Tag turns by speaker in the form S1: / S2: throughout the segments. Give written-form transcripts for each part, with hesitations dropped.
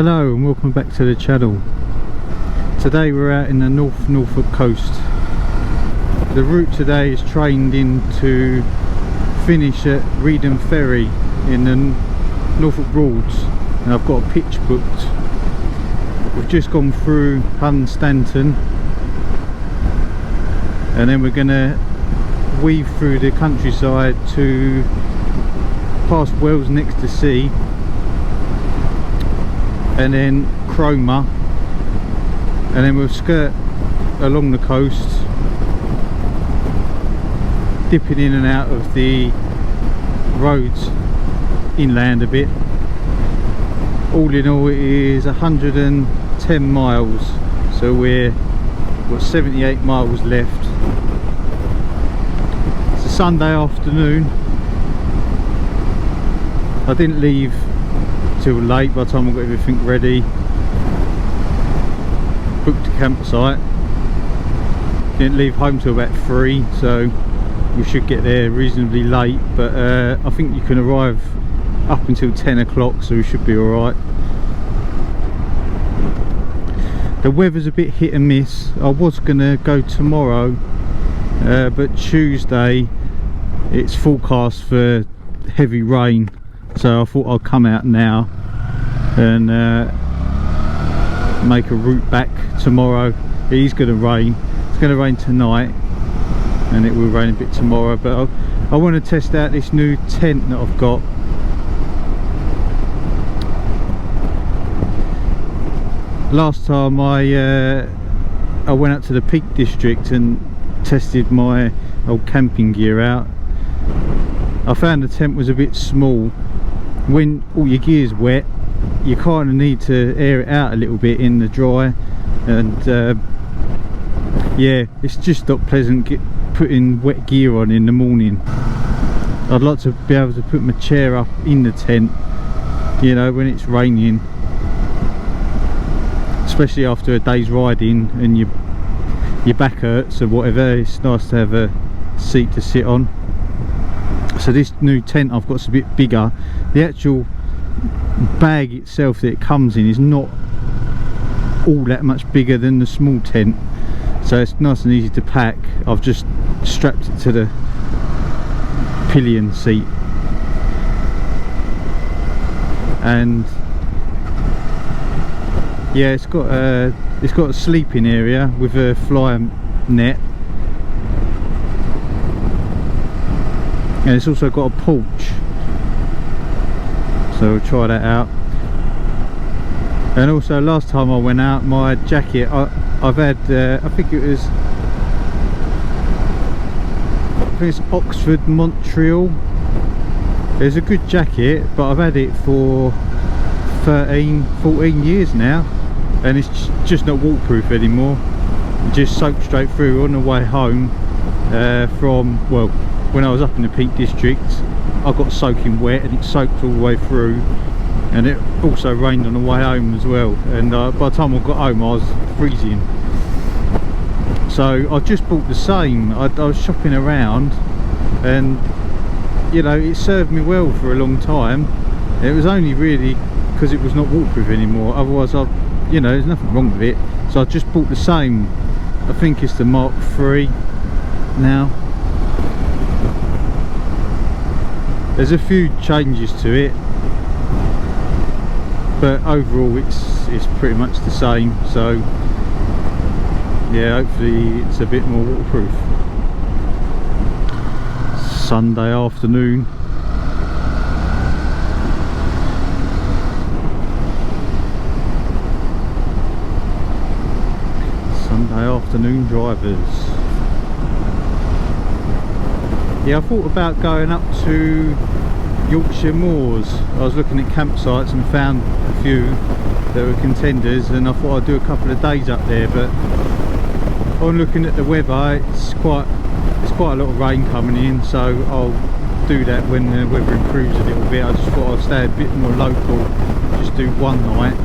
S1: Hello and welcome back to the channel. Today we're out in the North Norfolk coast. The route today is trained in to finish at Reedham Ferry in the Norfolk Broads, and I've got a pitch booked. We've just gone through Hunstanton and then we're going to weave through the countryside to past Wells next to sea, and then Cromer, and then we'll skirt along the coast, dipping in and out of the roads inland a bit. All in all, it is 110 miles, so we're 78 miles left. It's a Sunday afternoon. I didn't leave till late. By the time I got everything ready, booked a campsite, didn't leave home till about 3, so we should get there reasonably late, but I think you can arrive up until 10 o'clock, so we should be alright. The weather's a bit hit and miss. I was gonna go tomorrow, but Tuesday it's forecast for heavy rain, so I thought I'd come out now and make a route back tomorrow. It is going to rain. It's going to rain tonight and it will rain a bit tomorrow, but I want to test out this new tent that I've got. Last time I went out to the Peak District and tested my old camping gear out. I found the tent was a bit small. When all your gear's wet, you kind of need to air it out a little bit in the dry, and yeah, it's just not pleasant putting wet gear on in the morning. I'd like to be able to put my chair up in the tent, you know, when it's raining, especially after a day's riding and your back hurts or whatever. It's nice to have a seat to sit on. So this new tent I've got is a bit bigger. The actual bag itself that it comes in is not all that much bigger than the small tent, so it's nice and easy to pack. I've just strapped it to the pillion seat, and yeah, it's got a sleeping area with a fly net, and it's also got a porch, so we'll try that out. And also, last time I went out, my jacket, I've had I think it's Oxford Montreal. It's a good jacket, but I've had it for 14 years now, and it's just not waterproof anymore. It just soaked straight through on the way home from, well, when I was up in the Peak District. I got soaking wet and it soaked all the way through, and it also rained on the way home as well, and by the time I got home I was freezing. So I just bought the same. I was shopping around, and you know, it served me well for a long time. It was only really because it was not waterproof anymore. Otherwise, you know, there's nothing wrong with it. So I just bought the same. I think it's the Mark III now. There's a few changes to it, but overall it's pretty much the same. So yeah, hopefully it's a bit more waterproof. Sunday afternoon. Sunday afternoon drivers. Yeah, I thought about going up to Yorkshire Moors. I was looking at campsites and found a few that were contenders, and I thought I'd do a couple of days up there, but on looking at the weather, it's quite a lot of rain coming in, so I'll do that when the weather improves a little bit. I just thought I'd stay a bit more local, just do one night.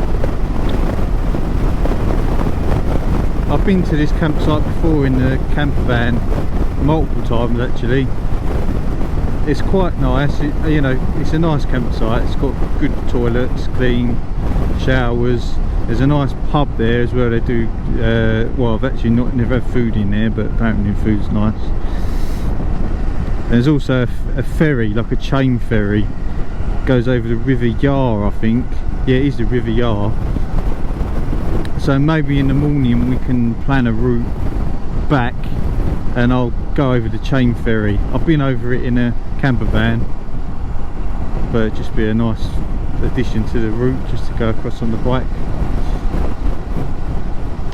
S1: I've been to this campsite before in the camper van multiple times actually, it's quite nice. You know, it's a nice campsite. It's got good toilets, clean showers. There's a nice pub there as well. They do well, I've actually never had food in there, but apparently the food's nice. There's also a ferry, like a chain ferry, goes over the River Yar, I think. Yeah, it is the River Yar. So maybe in the morning we can plan a route back and I'll go over the chain ferry. I've been over it in a camper van, but it'd just be a nice addition to the route just to go across on the bike.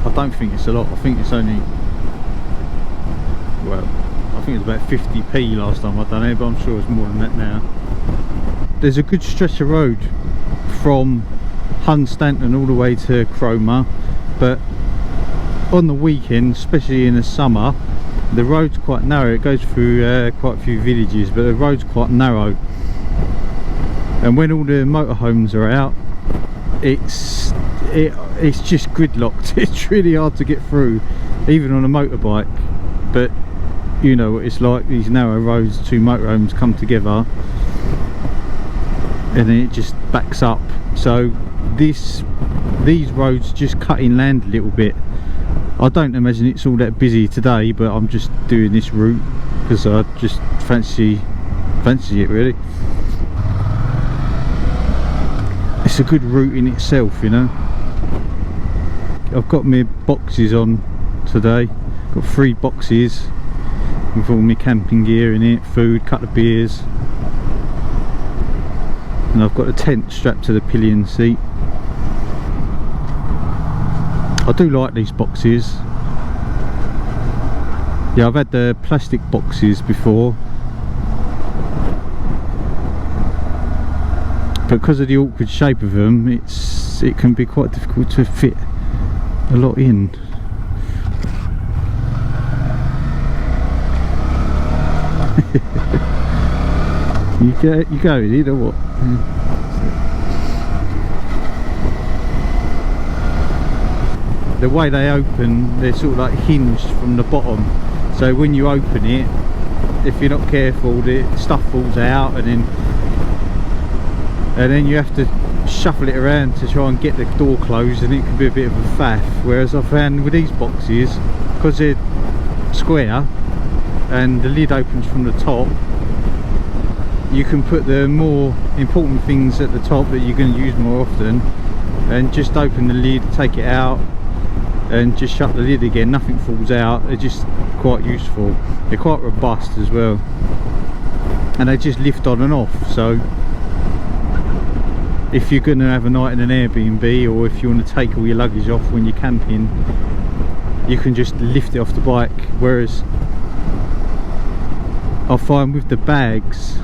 S1: I don't think it's a lot. I think it's only, well, I think it's about 50p last time I've done it, but I'm sure it's more than that now. There's a good stretch of road from Hunstanton all the way to Cromer, but on the weekend, especially in the summer, the road's quite narrow. It goes through quite a few villages, but the road's quite narrow, and when all the motorhomes are out, it's just gridlocked. It's really hard to get through, even on a motorbike. But you know what it's like, these narrow roads, two motorhomes come together and then it just backs up. So these roads just cut inland a little bit. I don't imagine it's all that busy today, but I'm just doing this route because I just fancy it really. It's a good route in itself, you know. I've got my boxes on today. Got 3 boxes with all my camping gear in it, food, couple of beers, and I've got a tent strapped to the pillion seat. I do like these boxes. Yeah, I've had the plastic boxes before, but because of the awkward shape of them, it can be quite difficult to fit a lot in. you go, you know what? The way they open, they're sort of like hinged from the bottom, so when you open it, if you're not careful, the stuff falls out, and then you have to shuffle it around to try and get the door closed, and it can be a bit of a faff. Whereas I found with these boxes, because they're square and the lid opens from the top, you can put the more important things at the top that you're going to use more often, and just open the lid, take it out and just shut the lid again. Nothing falls out. They're just quite useful. They're quite robust as well, and they just lift on and off. So if you're going to have a night in an Airbnb, or if you want to take all your luggage off when you're camping, you can just lift it off the bike. Whereas I find with the bags,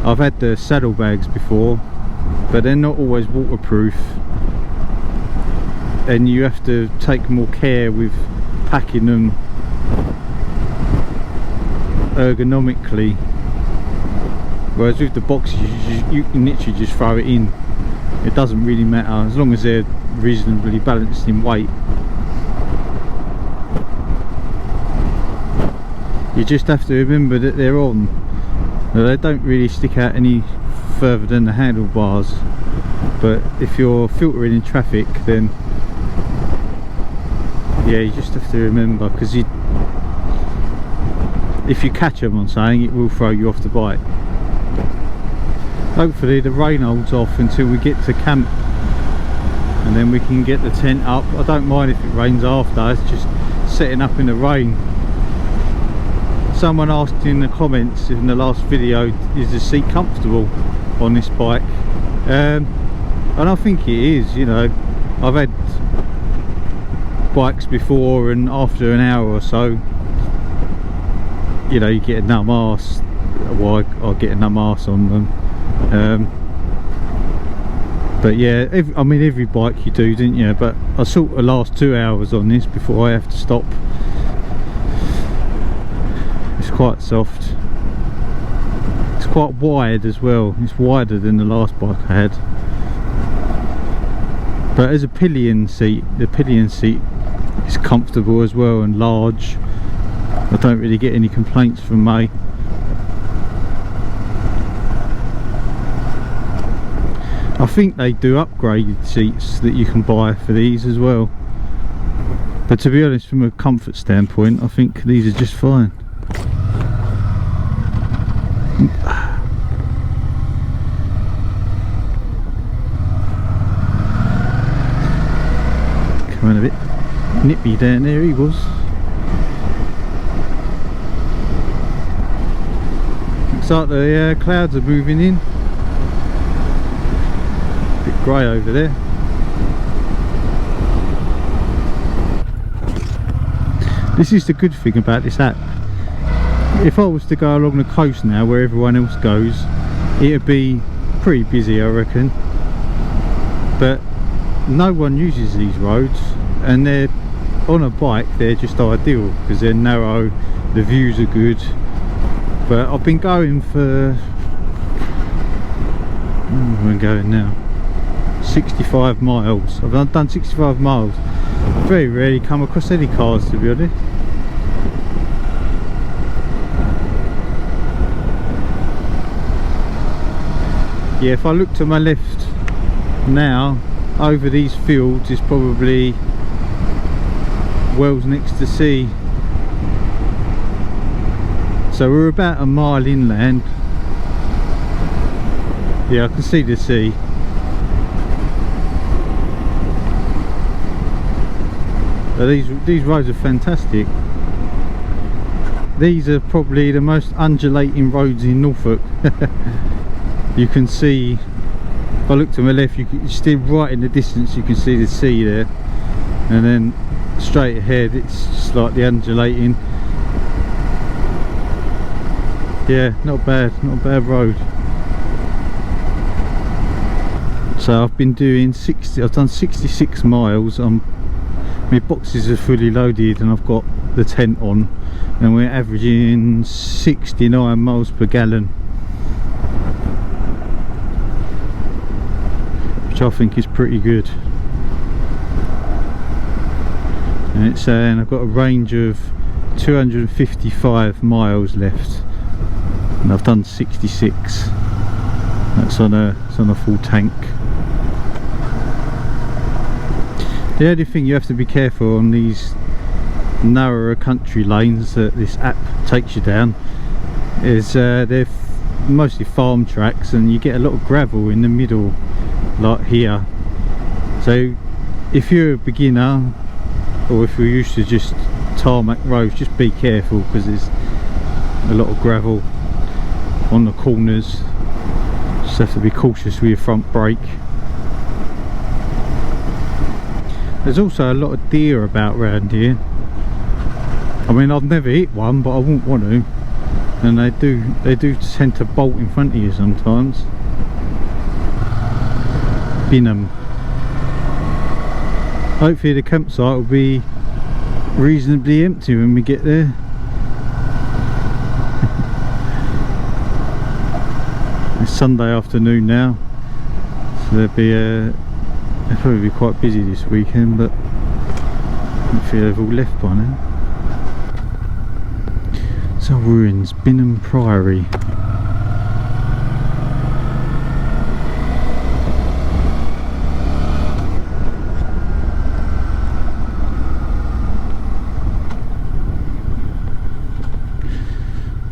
S1: I've had the saddle bags before, but they're not always waterproof, and you have to take more care with packing them ergonomically. Whereas with the boxes, you can literally just throw it in. It doesn't really matter, as long as they're reasonably balanced in weight. You just have to remember that they're on. They don't really stick out any further than the handlebars, but if you're filtering in traffic, then yeah, you just have to remember, because if you catch them on something, it will throw you off the bike. Hopefully the rain holds off until we get to camp, and then we can get the tent up. I don't mind if it rains after, it's just setting up in the rain. Someone asked in the comments in the last video, is the seat comfortable on this bike? And I think it is. You know, I've had bikes before, and after an hour or so, you know, you get a numb arse. Well, I get a numb arse on them. But yeah, I mean every bike you do, didn't you? But I sort of last 2 hours on this before I have to stop. It's quite soft. It's quite wide as well. It's wider than the last bike I had. But as a pillion seat, the pillion seat is comfortable as well and large. I don't really get any complaints from May. I think they do upgraded seats that you can buy for these as well, but to be honest, from a comfort standpoint, I think these are just fine. Come on, a bit nippy down there he was. Looks like the clouds are moving in. Bit grey over there. This is the good thing about this app. If I was to go along the coast now where everyone else goes, it'd be pretty busy, I reckon, but no one uses these roads, and they're on a bike, they're just ideal because they're narrow, the views are good. But I've been going for, where am I going now? 65 miles. I've done 65 miles. Very rarely come across any cars, to be honest. Yeah, if I look to my left now, over these fields is probably Wells next to sea. So we're about a mile inland. Yeah, I can see the sea. But these roads are fantastic. These are probably the most undulating roads in Norfolk. You can see, if I look to my left, you can still right in the distance you can see the sea there, and then straight ahead it's just like the undulating. Yeah, not a bad road. So I've been doing I've done 66 miles. My boxes are fully loaded and I've got the tent on, and we're averaging 69 miles per gallon, which I think is pretty good. And it's saying I've got a range of 255 miles left, and I've done 66. That's on a full tank. The only thing you have to be careful on these narrower country lanes that this app takes you down is they're mostly farm tracks, and you get a lot of gravel in the middle, like here. So if you're a beginner, or if you're used to just tarmac roads, just be careful, because there's a lot of gravel on the corners. Just have to be cautious with your front brake. There's also a lot of deer about around here. I mean, I've never hit one, but I wouldn't want to. And they do tend to bolt in front of you sometimes. Reedham. Hopefully the campsite will be reasonably empty when we get there. It's Sunday afternoon now, so they'll probably be quite busy this weekend, but hopefully they've all left by now. So ruins, Reedham Priory.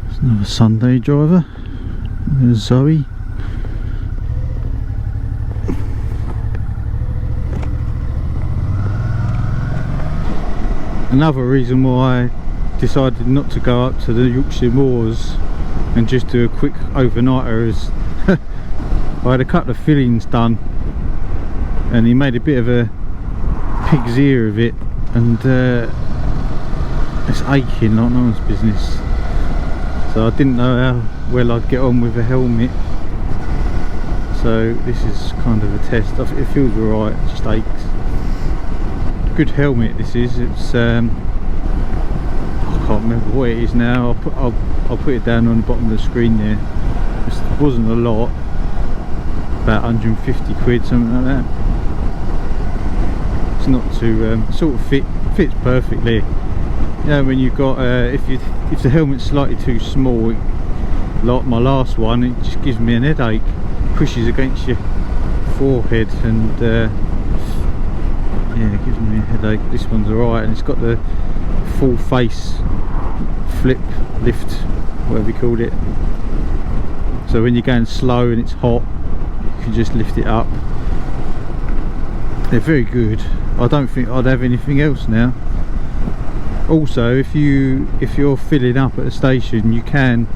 S1: There's another Sunday driver. There's Zoe. Another reason why I decided not to go up to the Yorkshire Moors and just do a quick overnighter is I had a couple of fillings done, and he made a bit of a pig's ear of it, and it's aching like no one's business. So I didn't know how well I'd get on with a helmet, so this is kind of a test. It feels alright, it just aches. Good helmet this is. It's I can't remember what it is now. I'll put it down on the bottom of the screen there. It wasn't a lot, about 150 quid, something like that. It's not too sort of fits perfectly. You know, when you've got if the helmet's slightly too small, like my last one, it just gives me an headache. Pushes against your forehead, and yeah, it gives me a headache. This one's alright, and it's got the full face flip lift, whatever you called it, so when you're going slow and it's hot, you can just lift it up. They're very good. I don't think I'd have anything else now. Also, if you're filling up at a station, you can,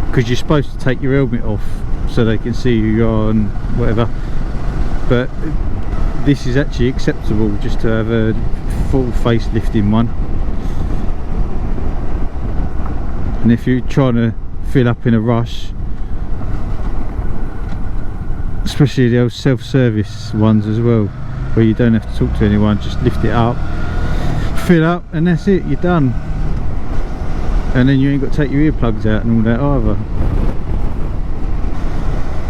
S1: because you're supposed to take your helmet off so they can see who you are and whatever, but this is actually acceptable just to have a full face lifting one. And if you're trying to fill up in a rush, especially the old self-service ones as well, where you don't have to talk to anyone, just lift it up, fill up, and that's it, you're done. And then you ain't got to take your earplugs out and all that either.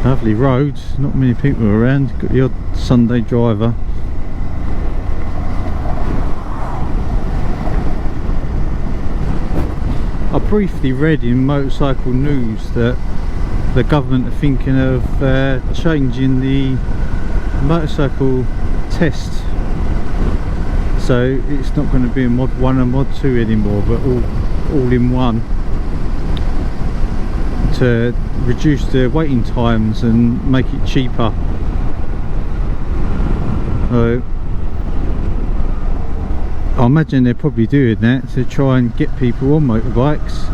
S1: Lovely roads, not many people around, got the odd Sunday driver. I briefly read in Motorcycle News that the government are thinking of changing the motorcycle test, so it's not going to be a mod 1 and mod 2 anymore, but all in one, to reduce the waiting times and make it cheaper. I imagine they're probably doing that to try and get people on motorbikes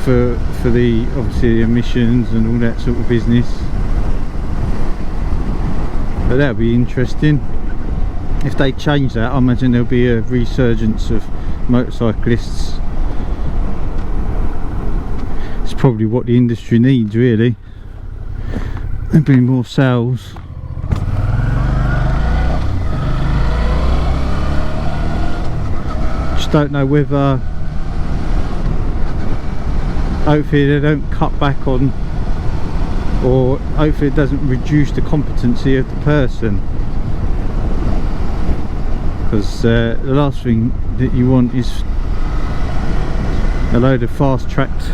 S1: for the obviously the emissions and all that sort of business. But that'll be interesting. If they change that, I imagine there'll be a resurgence of motorcyclists. It's probably what the industry needs, really. There'll be more sales. Just don't know whether, hopefully they don't cut back on, or hopefully it doesn't reduce the competency of the person, because the last thing that you want is a load of fast-tracked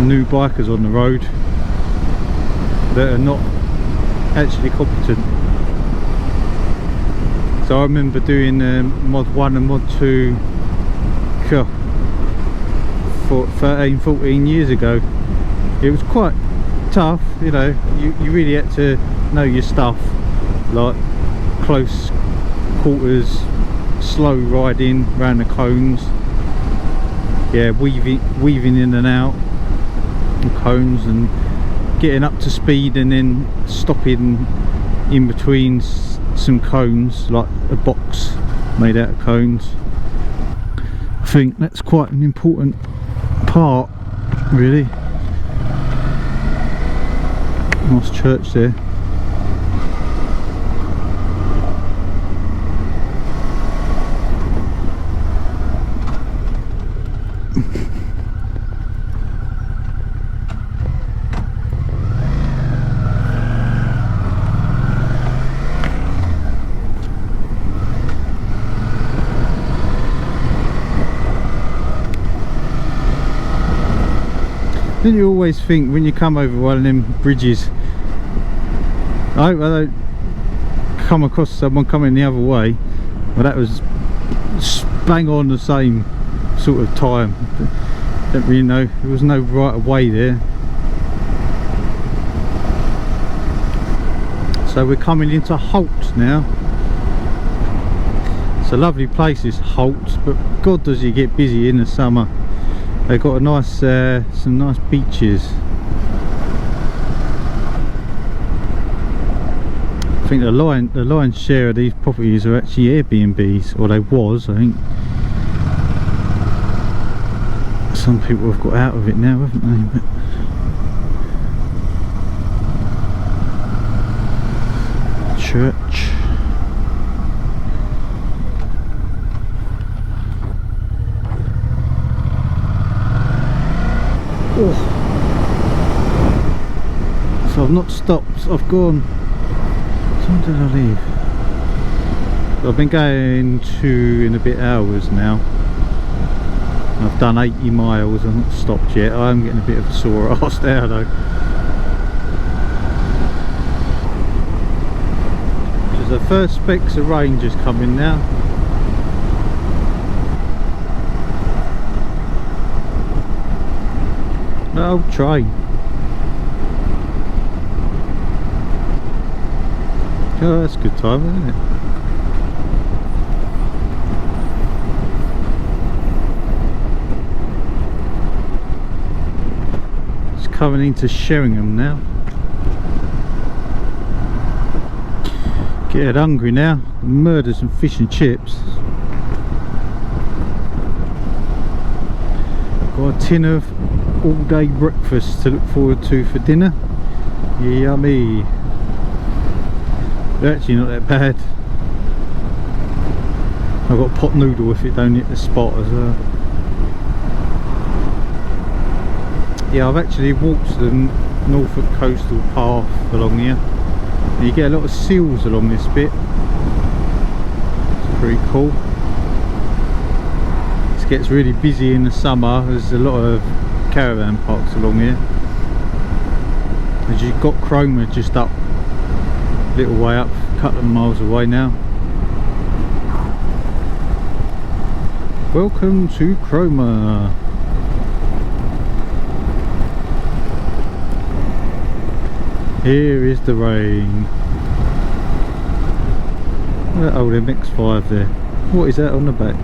S1: new bikers on the road that are not actually competent. So I remember doing mod 1 and mod 2 for 13-14 years ago. It was quite tough, you know. You really had to know your stuff, like close quarters, slow riding around the cones, yeah, weaving in and out the cones and getting up to speed, and then stopping in between some cones, like a box made out of cones. I think that's quite an important part, really. Nice church there. Then you always think when you come over one of them bridges, I hope I don't come across someone coming the other way. Well, that was bang on the same sort of time. Don't really know, there was no right of way there. So we're coming into Holt now. It's a lovely place, this Holt, but God does it get busy in the summer. They've got a nice, some nice beaches. I think the lion's share of these properties are actually Airbnbs, or they was, I think. Some people have got out of it now, haven't they? But church. Oh. So I've not stopped, I've gone, when did I leave? I've been going 2 and a bit hours now. I've done 80 miles, I've not stopped yet. I am getting a bit of a sore arse there though. As the first specks of rain just coming now. No train. Oh, that's a good time, isn't it? It's coming into Sheringham now. Getting hungry now. Murder some fish and chips. Got a tin of all-day breakfast to look forward to for dinner. Yummy. They're actually not that bad. I've got pot noodle if it don't hit the spot as well. Yeah, I've actually walked the Norfolk coastal path along here. And you get a lot of seals along this bit. It's pretty cool. It gets really busy in the summer. There's a lot of caravan parks along here. As you've got Cromer just up, a little way up, a couple of miles away now. Welcome to Cromer. Here is the rain. Look at old MX-5 there. What is that on the back?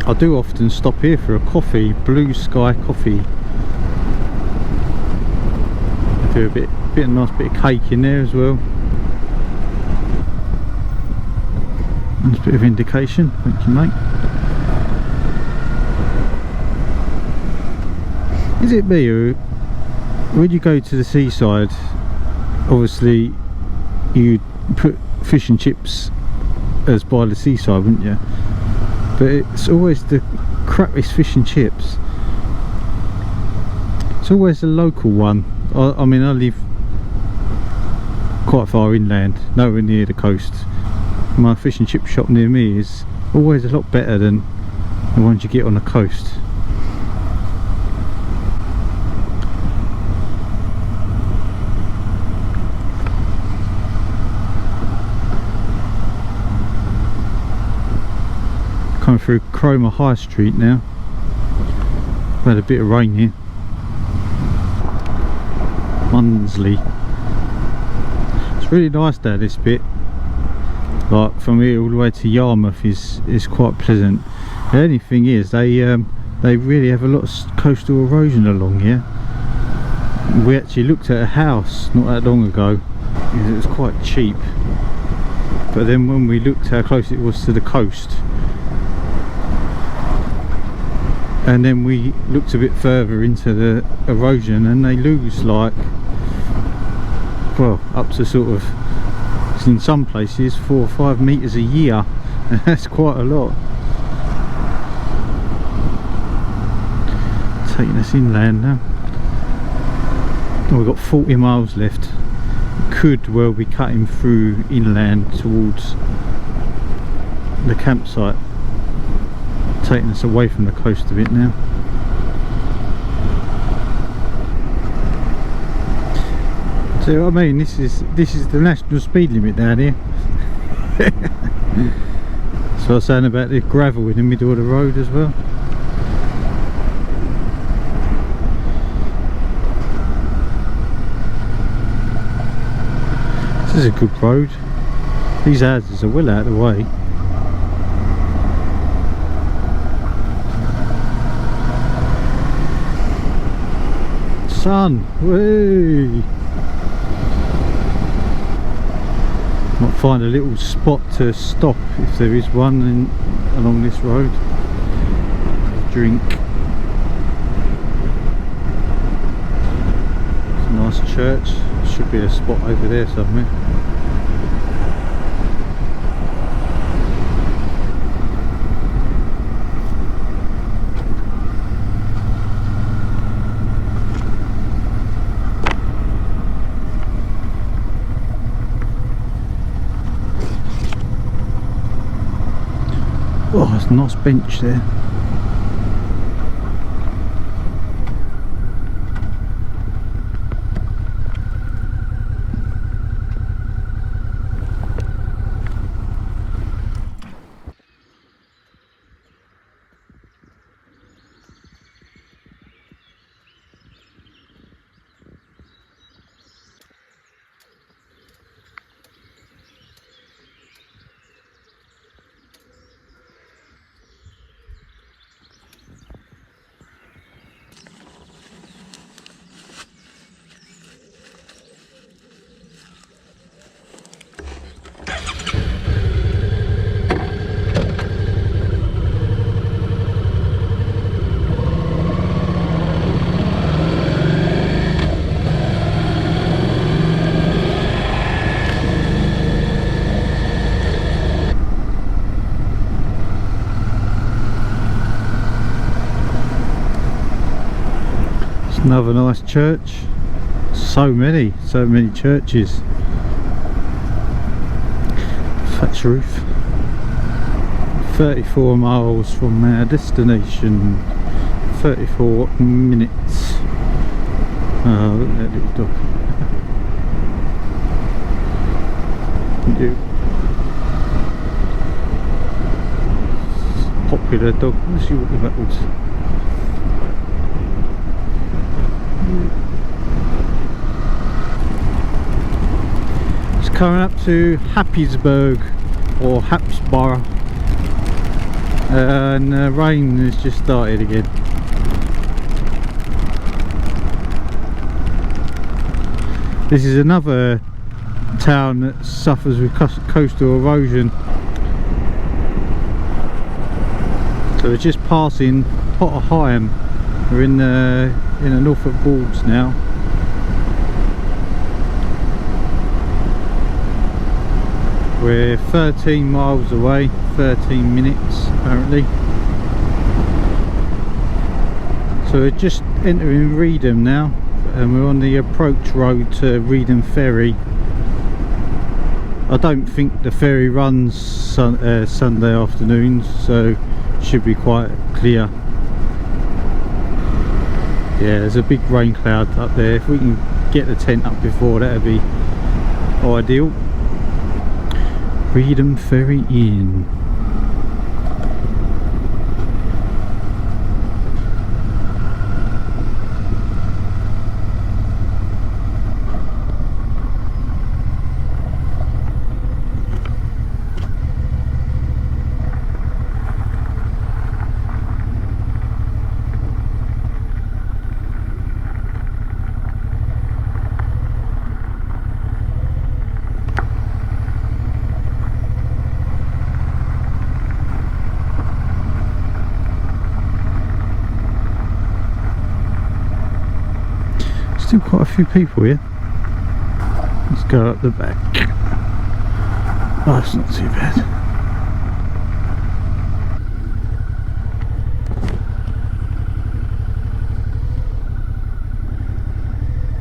S1: I do often stop here for a coffee, Blue Sky Coffee. I do a nice bit of cake in there as well. Nice bit of indication, thank you mate. Is it me or when you go to the seaside, obviously you put fish and chips as by the seaside, wouldn't you? But it's always the crappiest fish and chips. It's always the local one. I mean, I live quite far inland, nowhere near the coast. My fish and chip shop near me is always a lot better than the ones you get on the coast. Coming through Cromer High Street now. We've had a bit of rain here. Munsley. It's really nice down this bit. Like from here all the way to Yarmouth is quite pleasant. The only thing is they really have a lot of coastal erosion along here. We actually looked at a house not that long ago. It was quite cheap. But then when we looked how close it was to the coast, and then we looked a bit further into the erosion, and they lose like, well, up to sort of, in some places 4 or 5 metres a year, and that's quite a lot. Taking us inland now. We've got 40 miles left. Could well be cutting through inland towards the campsite, taking us away from the coast a bit now. So I mean, this is the national speed limit down here. So I was saying about the gravel in the middle of the road as well. This is a good road. These houses are well out of the way. Sun, whee! Might find a little spot to stop if there is one along this road. Drink. It's a nice church. Should be a spot over there somewhere. Oh, there's a nice bench there. Another nice church. So many churches. Thatch roof. 34 miles from our destination. 34 minutes. Oh, look at that little dog. Popular dog. Let's see what that was. It's coming up to Happisburgh or Hapsborough, and the rain has just started again. This is another town that suffers with coastal erosion. So we're just passing Potterham. We're in the Norfolk Broads now. We're 13 miles away, 13 minutes apparently. So we're just entering Reedham now, and we're on the approach road to Reedham Ferry. I don't think the ferry runs Sunday afternoons, so it should be quite clear. Yeah, there's a big rain cloud up there. If we can get the tent up before, that'd be ideal. Reedham Ferry Inn. Still quite a few people here. Let's go up the back. Oh, it's not too bad.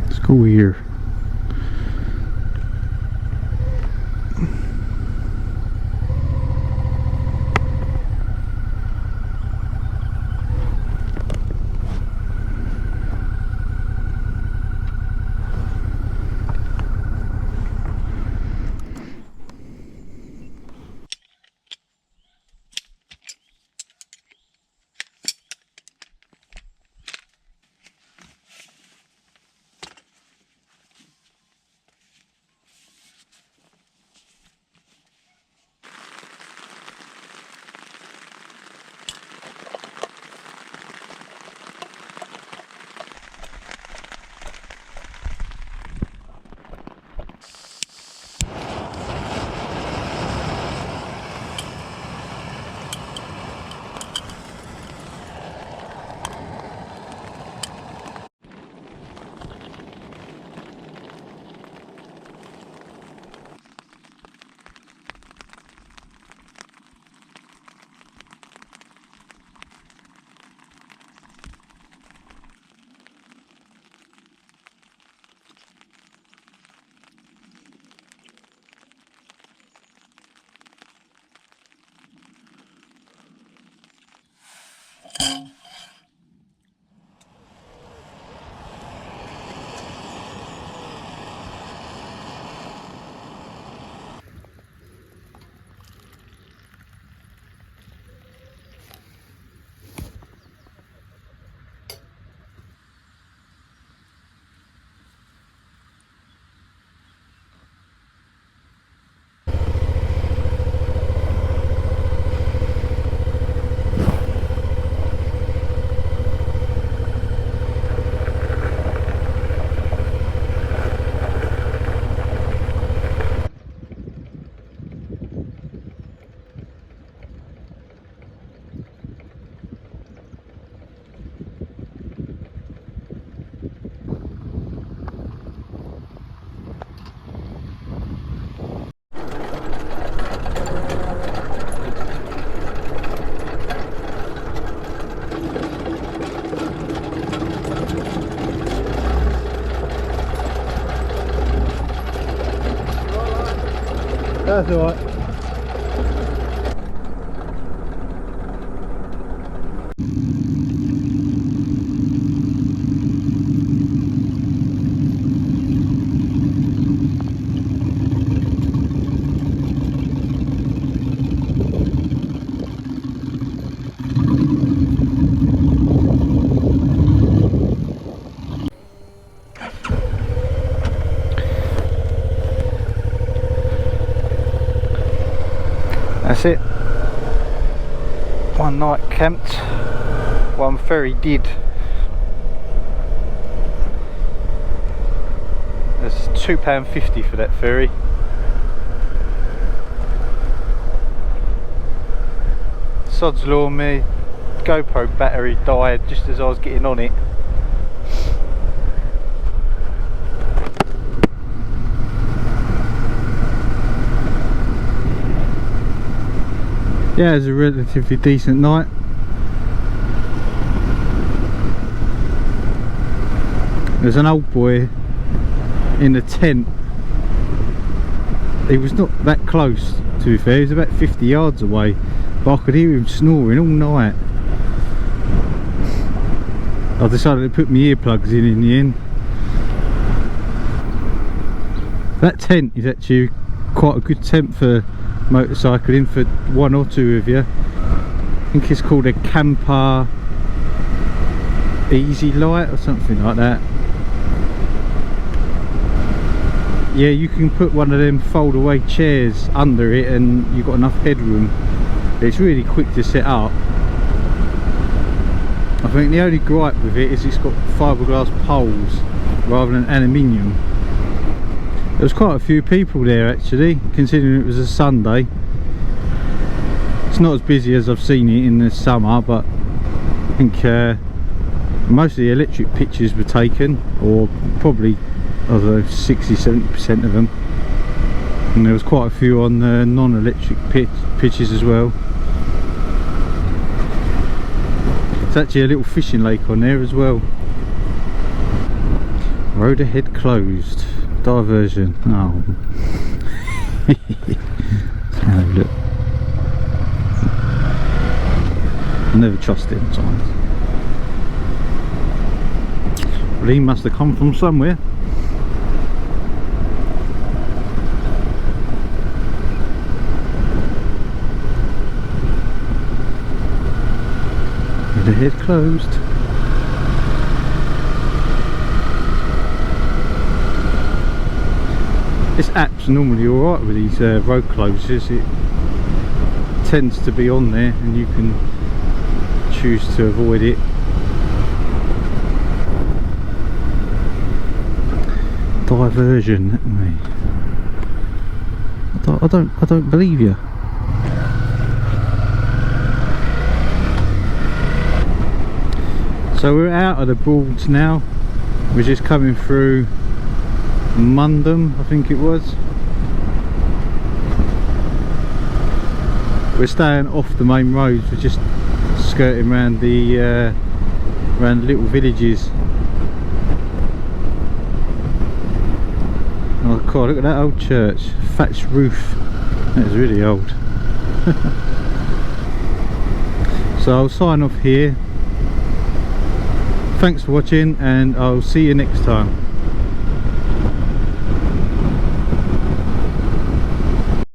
S1: Let's go here. That's alright. That's it. One night camped, one ferry did. There's £2.50 for that ferry. Sod's law, my GoPro battery died just as I was getting on it. Yeah, it was a relatively decent night. There's an old boy in the tent. He was not that close, to be fair. He was about 50 yards away, but I could hear him snoring all night. I decided to put my earplugs in the end. That tent is actually quite a good tent for motorcycling for one or two of you. I think it's called a Kampa Wanderlight or something like that. Yeah, you can put one of them fold away chairs under it and you've got enough headroom. It's really quick to set up. I think the only gripe with it is it's got fiberglass poles rather than aluminium. There was quite a few people there actually, considering it was a Sunday. It's not as busy as I've seen it in the summer, but I think most of the electric pictures were taken, or probably, I don't know, 60-70% of them. And there was quite a few on the non-electric pictures as well. There's actually a little fishing lake on there as well. Road ahead closed. Diversion. Oh. Let's have a look. I never trust him sometimes. Well, he must have come from somewhere. The head closed. This app's normally alright with these road closures. It tends to be on there and you can choose to avoid it. Diversion. I don't believe you. So we're out of the Broads now. We're just coming through Mundham, I think it was. We're staying off the main roads. We're just skirting around the little villages. Oh god, look at that old church, thatched roof. That is really old. So I'll sign off here. Thanks for watching and I'll see you next time.